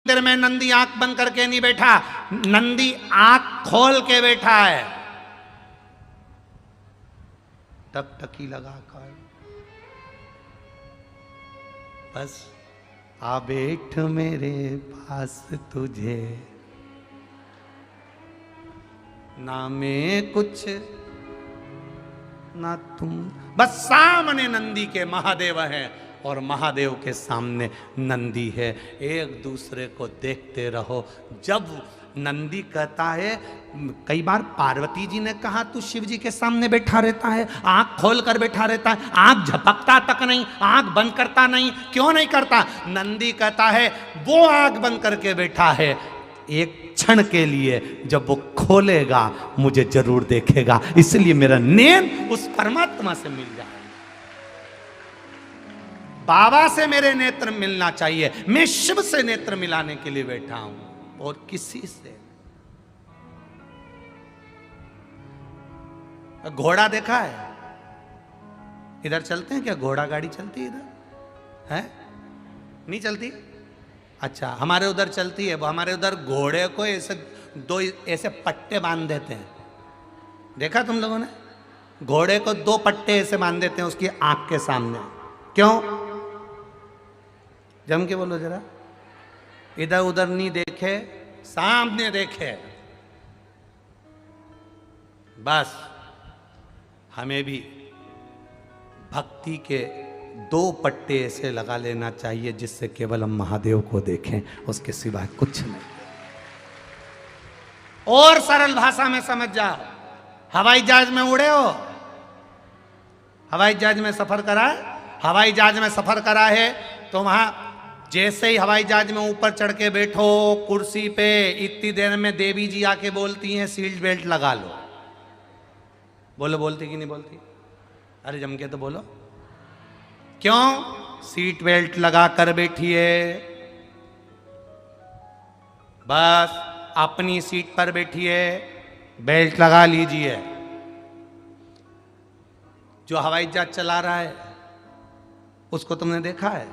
देर में नंदी आंख बंद करके नहीं बैठा, नंदी आंख खोल के बैठा है। टकटकी लगाकर बस आ बैठ मेरे पास तुझे, ना मैं कुछ ना तुम। बस सामने नंदी के महादेव है और महादेव के सामने नंदी है, एक दूसरे को देखते रहो। जब नंदी कहता है, कई बार पार्वती जी ने कहा तू शिव जी के सामने बैठा रहता है, आंख खोल कर बैठा रहता है, आंख झपकता तक नहीं, आंख बंद करता नहीं, क्यों नहीं करता? नंदी कहता है वो आंख बंद करके बैठा है, एक क्षण के लिए जब वो खोलेगा मुझे जरूर देखेगा, इसलिए मेरा नैन उस परमात्मा से मिल जाए। बाबा से मेरे नेत्र मिलना चाहिए, मैं शिव से नेत्र मिलाने के लिए बैठा हूं और किसी से। घोड़ा देखा है? इधर चलते हैं क्या? घोड़ा गाड़ी चलती है इधर? है नहीं चलती? अच्छा, हमारे उधर चलती है। वो हमारे उधर घोड़े को ऐसे दो ऐसे पट्टे बांध देते हैं, देखा तुम लोगों ने? घोड़े को दो पट्टे ऐसे बांध देते हैं उसकी आंख के सामने। क्यों? जम के बोलो जरा, इधर उधर नहीं देखे, सामने देखे। बस हमें भी भक्ति के दो पट्टे ऐसे लगा लेना चाहिए जिससे केवल हम महादेव को देखें, उसके सिवाय कुछ नहीं। और सरल भाषा में समझ जाओ, हवाई जहाज में उड़े हो? हवाई जहाज में सफर करा है? हवाई जहाज में सफर करा है तो वहां जैसे ही हवाई जहाज में ऊपर चढ़ के बैठो कुर्सी पे, इतनी देर में देवी जी आके बोलती हैं सीट बेल्ट लगा लो। बोलो, बोलती कि नहीं बोलती? अरे जम के तो बोलो। क्यों? सीट बेल्ट लगा कर बैठिए, बस अपनी सीट पर बैठिए, बेल्ट लगा लीजिए। जो हवाई जहाज चला रहा है उसको तुमने देखा है?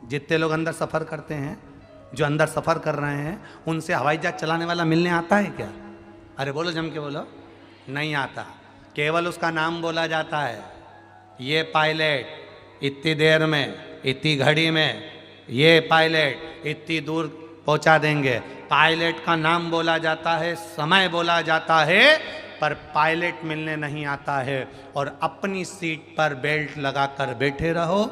जितने लोग अंदर सफर करते हैं, जो अंदर सफर कर रहे हैं, उनसे हवाई जहाज चलाने वाला मिलने आता है क्या? अरे बोलो, जम के बोलो। नहीं आता, केवल उसका नाम बोला जाता है। ये पायलट इतनी देर में, इतनी घड़ी में, ये पायलट इतनी दूर पहुंचा देंगे। पायलट का नाम बोला जाता है, समय बोला जाता है, पर पायलट मिलने नहीं आता है। और अपनी सीट पर बेल्ट लगाकर बैठे रहो,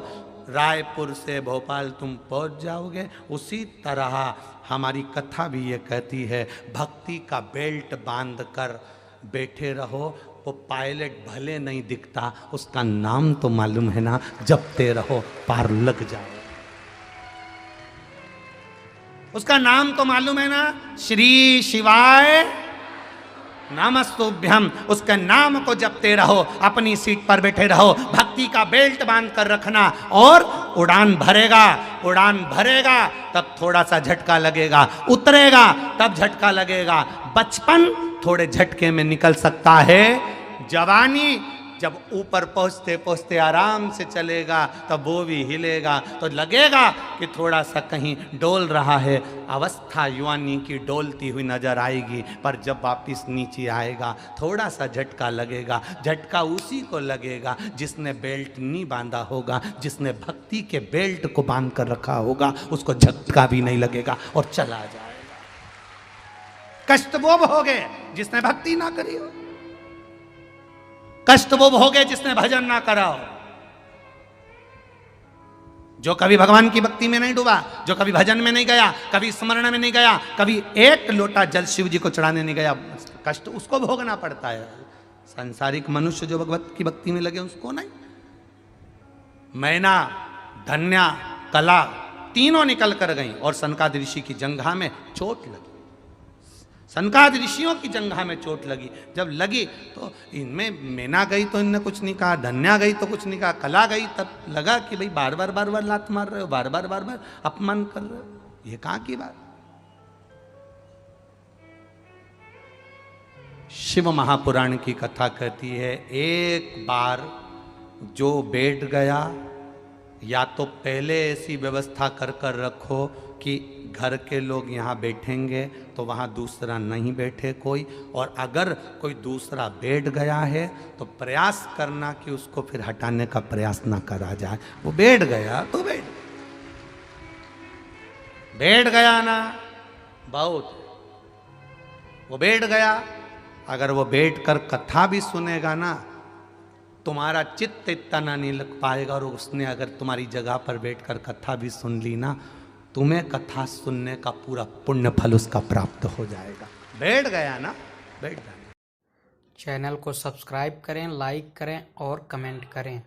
रायपुर से भोपाल तुम पहुंच जाओगे। उसी तरह हमारी कथा भी ये कहती है, भक्ति का बेल्ट बांध कर बैठे रहो। वो पायलट भले नहीं दिखता, उसका नाम तो मालूम है ना, जपते रहो पार लग जाओ। उसका नाम तो मालूम है ना, श्री शिवाय नमस्तुभ्यम। उसके नाम को जपते रहो, अपनी सीट पर बैठे रहो, भक्ति का बेल्ट बांध कर रखना। और उड़ान भरेगा, उड़ान भरेगा तब थोड़ा सा झटका लगेगा, उतरेगा तब झटका लगेगा। बचपन थोड़े झटके में निकल सकता है, जवानी जब ऊपर पहुंचते पहुंचते आराम से चलेगा तब वो भी हिलेगा तो लगेगा कि थोड़ा सा कहीं डोल रहा है। अवस्था युवानी की डोलती हुई नजर आएगी, पर जब वापिस नीचे आएगा थोड़ा सा झटका लगेगा। झटका उसी को लगेगा जिसने बेल्ट नहीं बांधा होगा, जिसने भक्ति के बेल्ट को बांध कर रखा होगा, उसको झटका भी नहीं लगेगा और चला जाएगा। कष्ट वो भोगे जिसने भक्ति ना करी हो, कष्ट वो भोगे जिसने भजन ना करा हो। जो कभी भगवान की भक्ति में नहीं डूबा, जो कभी भजन में नहीं गया, कभी स्मरण में नहीं गया, कभी एक लोटा जल शिव जी को चढ़ाने नहीं गया, कष्ट उसको भोगना पड़ता है। सांसारिक मनुष्य जो भगवत की भक्ति में लगे उसको नहीं। मैना, धन्या, कला तीनों निकल कर गई और सनकादि ऋषि की जंघा में चोट लगी। सनकादि ऋषियों की जंघा में चोट लगी। जब लगी तो इनमें मैना गई तो इनने कुछ नहीं कहा, धन्या गई तो कुछ नहीं कहा, कला गई तब लगा कि भाई बार बार लात मार रहे हो, बार बार अपमान कर रहे हो, ये कहाँ की बात। शिव महापुराण की कथा कहती है, एक बार जो बैठ गया, या तो पहले ऐसी व्यवस्था कर कर रखो कि घर के लोग यहाँ बैठेंगे तो वहाँ दूसरा नहीं बैठे कोई, और अगर कोई दूसरा बैठ गया है तो प्रयास करना कि उसको फिर हटाने का प्रयास ना करा जाए। वो बैठ गया तो बैठ गया ना, बहुत वो बैठ गया। अगर वो बैठकर कथा भी सुनेगा ना, तुम्हारा चित्त इतना नहीं लग पाएगा, और उसने अगर तुम्हारी जगह पर बैठकर कथा भी सुन ली ना, तुम्हें कथा सुनने का पूरा पुण्य फल उसका प्राप्त हो जाएगा। बैठ गया ना, बैठ गया। चैनल को सब्सक्राइब करें, लाइक करें और कमेंट करें।